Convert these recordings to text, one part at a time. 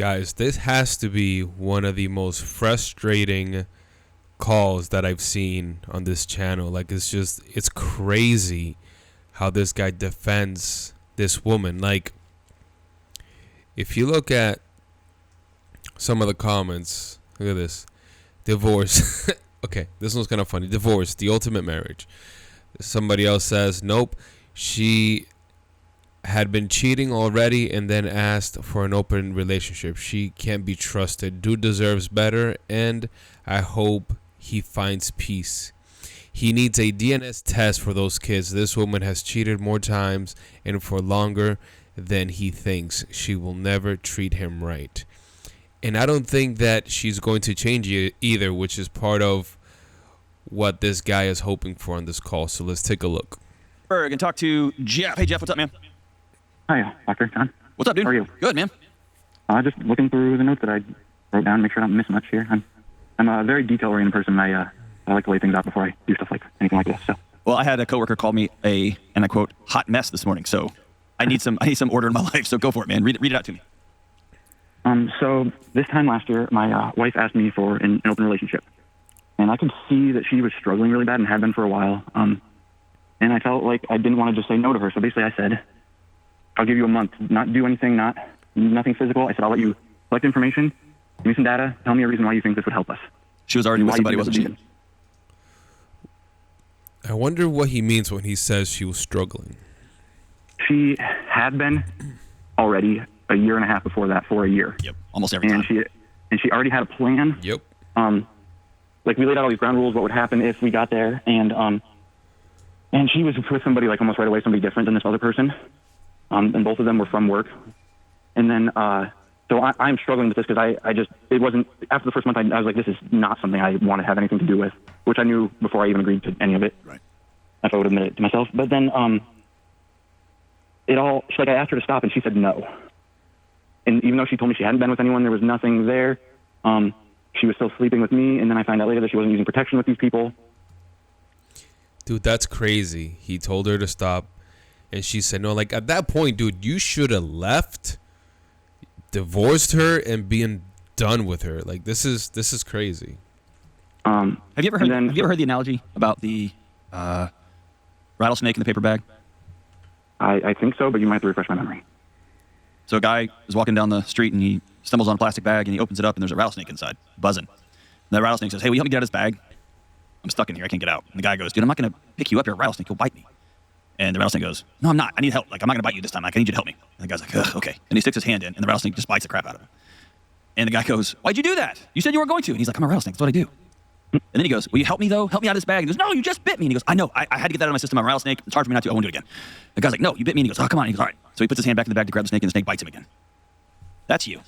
Guys, this has to be one of the most frustrating calls that I've seen on this channel. Like, it's crazy how this guy defends this woman. Like, if you look at some of the comments, look at this. Divorce. Okay, this one's kind of funny. Divorce, the ultimate marriage. Somebody else says, nope, she had been cheating already and then asked for an open relationship. She can't be trusted. Dude deserves better, and I hope he finds peace. He needs a DNS test for those kids. This woman has cheated more times and for longer than he thinks. She will never treat him right. And I don't think that she's going to change either, which is part of what this guy is hoping for on this call. So let's take a look. And talk to Jeff. Hey, Jeff, what's up, man? Hi, Dr. John. What's up, dude? How are you? Good, man. Just looking through the notes that I wrote down, make sure I don't miss much here. I'm a very detail-oriented person. I like to lay things out before I do stuff like anything like this. So, well, I had a coworker call me and I quote, hot mess this morning. So I need some order in my life. So go for it, man. Read it out to me. So this time last year, my wife asked me for an open relationship, and I could see that she was struggling really bad and had been for a while. And I felt like I didn't want to just say no to her. So basically, I said, I'll give you a month, not do anything, nothing physical. I said, I'll let you collect information, give me some data, tell me a reason why you think this would help us. She was already with somebody, wasn't she? I wonder what he means when he says she was struggling. She had been already a year and a half before that for a year. Yep, almost every time. And she already had a plan. Yep. Like, we laid out all these ground rules, what would happen if we got there, and she was with somebody, like, almost right away, somebody different than this other person. And both of them were from work. And then, so I'm struggling with this because it wasn't, after the first month, I was like, this is not something I want to have anything to do with, which I knew before I even agreed to any of it. Right. If I would admit it to myself. But then, I asked her to stop, and she said no. And even though she told me she hadn't been with anyone, there was nothing there. She was still sleeping with me, and then I found out later that she wasn't using protection with these people. Dude, that's crazy. He told her to stop, and she said no. Like, at that point, dude, you should have left, divorced her, and been done with her. Like, this is crazy. Have you ever heard the analogy about the rattlesnake in the paper bag? I think so, but you might have to refresh my memory. So a guy is walking down the street and he stumbles on a plastic bag and he opens it up and there's a rattlesnake inside, buzzing. And that rattlesnake says, hey, will you help me get out of this bag? I'm stuck in here. I can't get out. And the guy goes, dude, I'm not going to pick you up. You're a rattlesnake. You'll bite me. And the rattlesnake goes, no, I'm not. I need help. Like, I'm not going to bite you this time. Like, I need you to help me. And the guy's like, ugh, okay. And he sticks his hand in and the rattlesnake just bites the crap out of him. And the guy goes, why'd you do that? You said you weren't going to. And he's like, I'm a rattlesnake. That's what I do. And then he goes, will you help me, though? Help me out of this bag. And he goes, no, you just bit me. And he goes, I know. I had to get that out of my system. I'm a rattlesnake. It's hard for me not to. I won't do it again. The guy's like, no, you bit me. And he goes, oh, come on. And he goes, all right. So he puts his hand back in the bag to grab the snake, and the snake bites him again. That's you.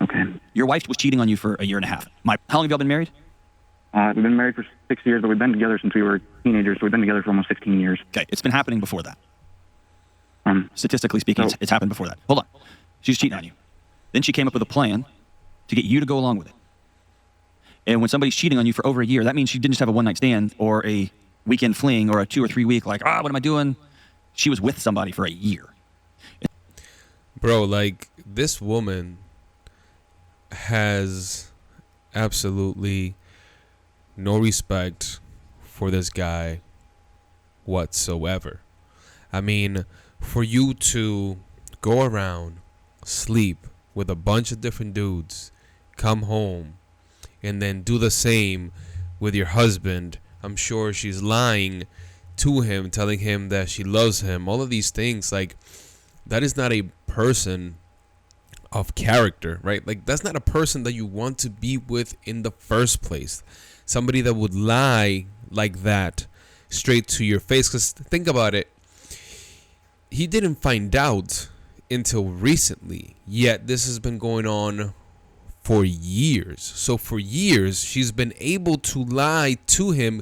Okay. Your wife was cheating on you for a year and a half. How long have y'all been married? We've been married for 6 years, but we've been together since we were teenagers, so we've been together for almost 16 years. Okay, it's been happening before that. Statistically speaking, it's happened before that. Hold on. She's cheating on you. Then she came up with a plan to get you to go along with it. And when somebody's cheating on you for over a year, that means she didn't just have a one-night stand or a weekend fling or a 2 or 3 week, like, what am I doing? She was with somebody for a year. Bro, like, this woman has absolutely no respect for this guy whatsoever. I mean, for you to go around, sleep with a bunch of different dudes, come home, and then do the same with your husband, I'm sure she's lying to him, telling him that she loves him, all of these things, like, that is not a person of character, right? Like, that's not a person that you want to be with in the first place. Somebody that would lie like that straight to your face. Because think about it. He didn't find out until recently, yet this has been going on for years. So for years, she's been able to lie to him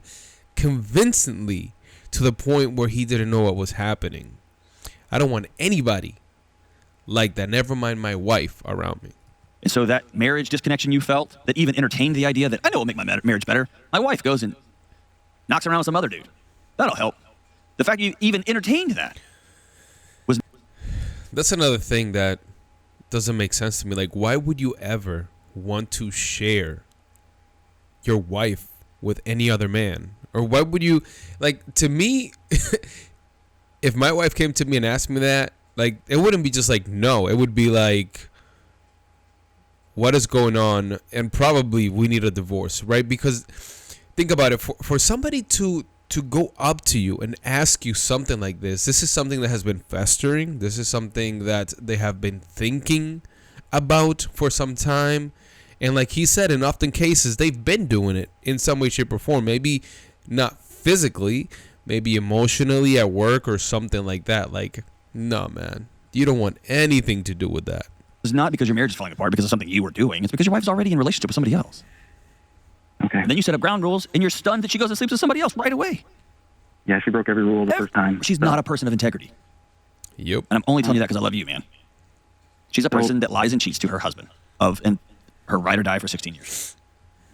convincingly to the point where he didn't know what was happening. I don't want anybody like that, never mind my wife, around me. And so that marriage disconnection you felt, that even entertained the idea that I know will make my marriage better, my wife goes and knocks around with some other dude. That'll help. The fact you even entertained that was... That's another thing that doesn't make sense to me. Like, why would you ever want to share your wife with any other man? Or why would you, like, to me, if my wife came to me and asked me that, like, it wouldn't be just like, no. It would be like, what is going on? And probably we need a divorce, right? Because think about it. For somebody to go up to you and ask you something like this is something that has been festering. This is something that they have been thinking about for some time. And like he said, in often cases, they've been doing it in some way, shape, or form. Maybe not physically, maybe emotionally at work or something like that. Like, no, man, you don't want anything to do with that. It's not because your marriage is falling apart because of something you were doing. It's because your wife's already in a relationship with somebody else. Okay. And then you set up ground rules, and you're stunned that she goes and sleeps with somebody else right away. Yeah, she broke every rule the first time. She's not a person of integrity. Yep. And I'm only telling you that because I love you, man. She's a person that lies and cheats to her husband and her ride or die for 16 years.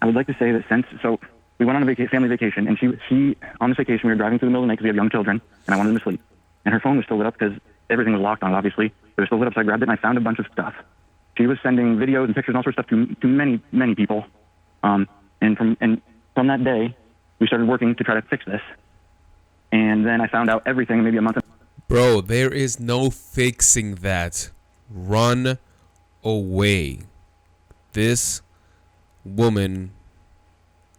I would like to say that so we went on a family vacation, and she on this vacation, we were driving through the middle of the night because we have young children, and I wanted them to sleep. And her phone was still lit up because everything was locked on it, obviously. But it was still lit up, so I grabbed it, and I found a bunch of stuff. She was sending videos and pictures and all sorts of stuff to many, many people. And from that day, we started working to try to fix this. And then I found out everything maybe a month. Bro, there is no fixing that. Run away. This woman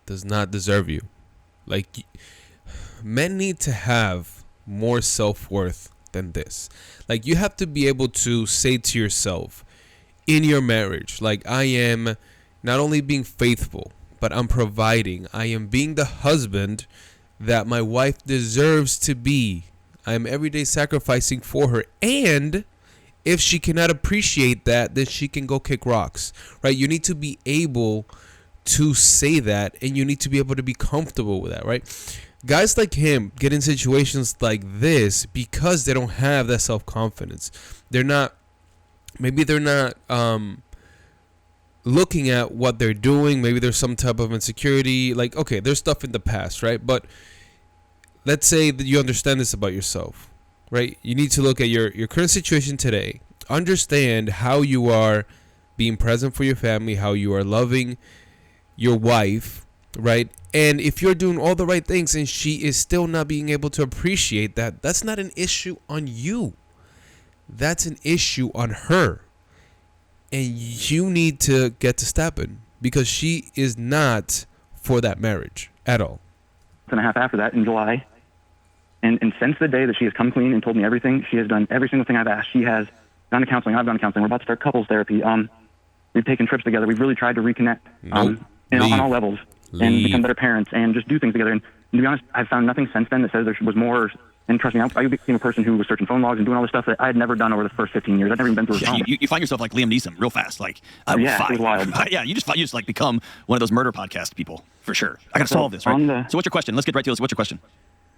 does not deserve you. Like, men need to have more self-worth than this. Like, you have to be able to say to yourself in your marriage, like, I am not only being faithful, but I'm providing. I am being the husband that my wife deserves to be. I am every day sacrificing for her. And if she cannot appreciate that, then she can go kick rocks, right? You need to be able to say that, and you need to be able to be comfortable with that, right? Guys like him get in situations like this because they don't have that self-confidence. They're not looking at what they're doing. Maybe there's some type of insecurity. Like, okay, there's stuff in the past, right? But let's say that you understand this about yourself, right? You need to look at your current situation today. Understand how you are being present for your family, how you are loving your wife, right? And if you're doing all the right things and she is still not being able to appreciate that, that's not an issue on you. That's an issue on her. And you need to get to stepping because she is not for that marriage at all. And a half after that in July. And since the day that she has come clean and told me everything, she has done every single thing I've asked. She has gone to counseling. I've gone to counseling. We're about to start couples therapy. We've taken trips together. We've really tried to reconnect on all levels and become better parents and just do things together. And to be honest, I've found nothing since then that says there was more. And trust me, I became a person who was searching phone logs and doing all this stuff that I had never done over the first 15 years. I'd never even been through a trauma. You find yourself like Liam Neeson real fast. Like, yeah, it was wild. Yeah, you just like become one of those murder podcast people for sure. I got to solve this, right? So what's your question? Let's get right to this. What's your question?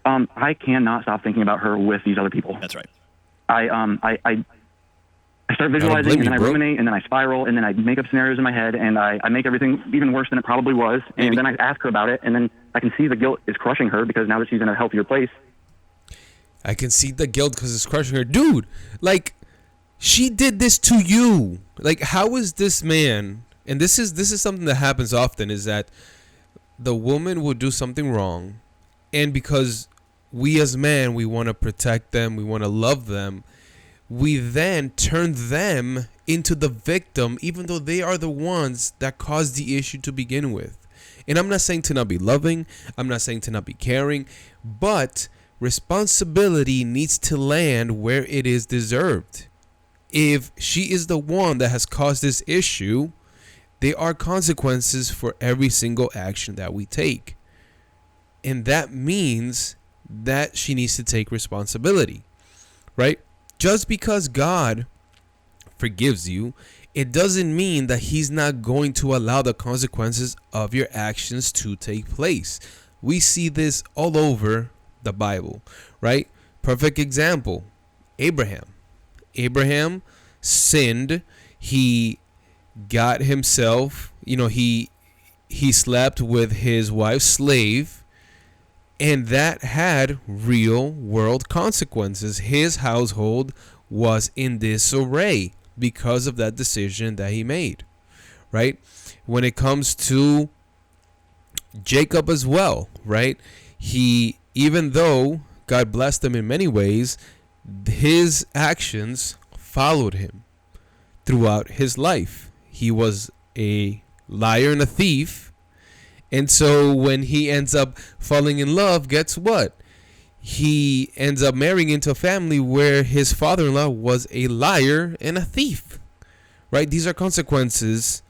I cannot stop thinking about her with these other people. That's right. I start visualizing, and then I ruminate, and then I spiral, and then I make up scenarios in my head, and I make everything even worse than it probably was. And then I ask her about it, and then I can see the guilt is crushing her because now that she's in a healthier place. I can see the guilt because it's crushing her. Dude, like, she did this to you. Like, how is this man, and this is something that happens often, is that the woman will do something wrong, and because we as men, we want to protect them, we want to love them, we then turn them into the victim, even though they are the ones that caused the issue to begin with. And I'm not saying to not be loving, I'm not saying to not be caring, but responsibility needs to land where it is deserved. If she is the one that has caused this issue, there are consequences for every single action that we take. And that means that she needs to take responsibility, right? Just because God forgives you, it doesn't mean that he's not going to allow the consequences of your actions to take place. We see this all over the Bible, right? Perfect example, Abraham. Abraham sinned. He got himself, he slept with his wife's slave, and that had real world consequences. His household was in disarray. because of that decision that he made, right? When it comes to Jacob as well, right? He, even though God blessed him in many ways, his actions followed him throughout his life. He was a liar and a thief. And so when he ends up falling in love, guess what? He ends up marrying into a family where his father-in-law was a liar and a thief, right? These are consequences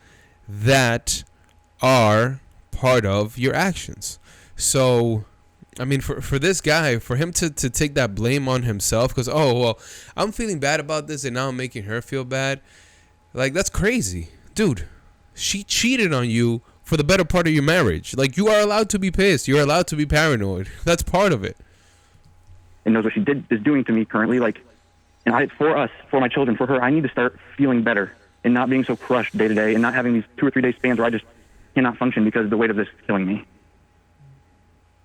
that are part of your actions. So, I mean, for this guy, for him to take that blame on himself, because, oh, well, I'm feeling bad about this and now I'm making her feel bad. Like, that's crazy. Dude, she cheated on you for the better part of your marriage. Like, you are allowed to be pissed. You're allowed to be paranoid. That's part of it. And knows what she is doing to me currently. Like, and for us, for my children, for her, I need to start feeling better and not being so crushed day to day and not having these 2 or 3 day spans where I just cannot function because the weight of this is killing me.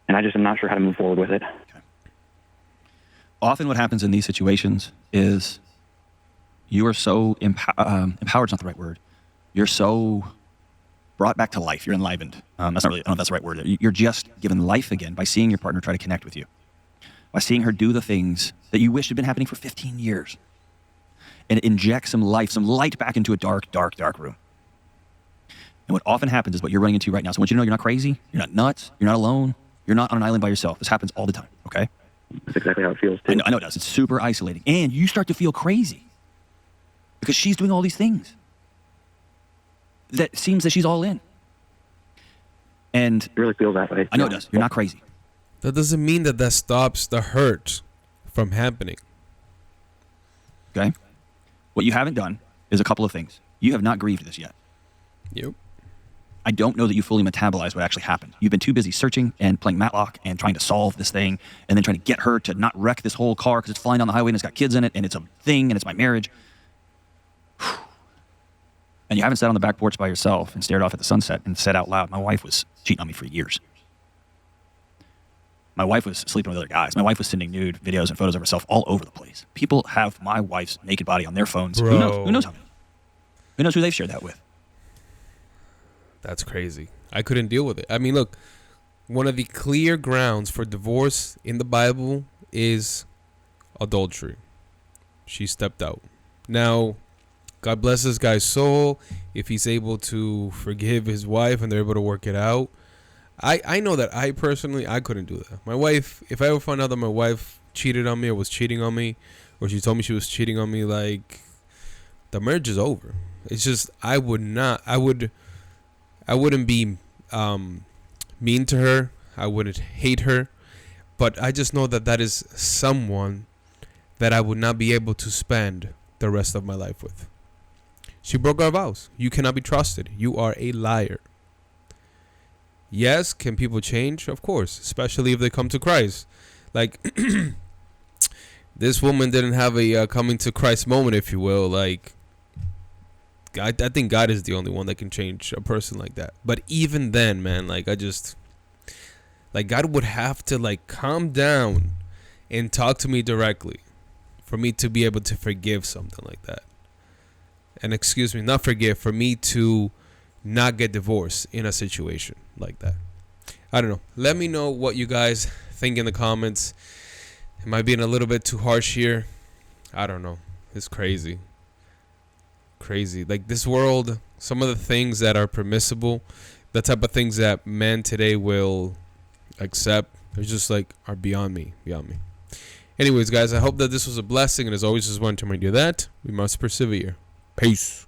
And I just am not sure how to move forward with it. Okay. Often what happens in these situations is you are so empowered is not the right word. You're so brought back to life. You're enlivened. That's not really, I don't know if that's the right word. You're just given life again by seeing your partner try to connect with you, by seeing her do the things that you wish had been happening for 15 years. And it injects some life, some light back into a dark, dark, dark room. And what often happens is what you're running into right now. So I want you to know you're not crazy. You're not nuts. You're not alone. You're not on an island by yourself. This happens all the time, okay? That's exactly how it feels, too. I know it does. It's super isolating. And you start to feel crazy because she's doing all these things that seems that she's all in. And It really feels that way. I know it does. You're not crazy. That doesn't mean that stops the hurt from happening. Okay? What you haven't done is a couple of things. You have not grieved this yet. Yep. I don't know that you fully metabolized what actually happened. You've been too busy searching and playing Matlock and trying to solve this thing and then trying to get her to not wreck this whole car because it's flying down the highway and it's got kids in it and it's a thing and it's my marriage. And you haven't sat on the back porch by yourself and stared off at the sunset and said out loud, my wife was cheating on me for years. My wife was sleeping with other guys. My wife was sending nude videos and photos of herself all over the place. People have my wife's naked body on their phones. Bro. Who knows how many? Who knows who they've shared that with? That's crazy. I couldn't deal with it. I mean, look, one of the clear grounds for divorce in the Bible is adultery. She stepped out. Now, God bless this guy's soul if he's able to forgive his wife and they're able to work it out. I know that I personally, I couldn't do that. My wife, if I ever found out that my wife cheated on me or was cheating on me, or she told me she was cheating on me, like, the marriage is over. It's just, I wouldn't be mean to her. I wouldn't hate her. But I just know that is someone that I would not be able to spend the rest of my life with. She broke our vows. You cannot be trusted. You are a liar. Yes, can people change? Of course, especially if they come to Christ. Like, this woman didn't have a coming to Christ moment, if you will. Like, I think God is the only one that can change a person like that. But even then, man, like, God would have to, like, calm down and talk to me directly for me to be able to forgive something like that. And excuse me, not forgive, for me to not get divorced in a situation like that. I don't know. Let me know what you guys think in the comments. Am I being a little bit too harsh here? I don't know. It's crazy. Crazy. Like, this world, some of the things that are permissible, the type of things that men today will accept, they're just like, are beyond me. Anyways, guys, I hope that this was a blessing. And as always, just wanted to remind you that we must persevere. Peace.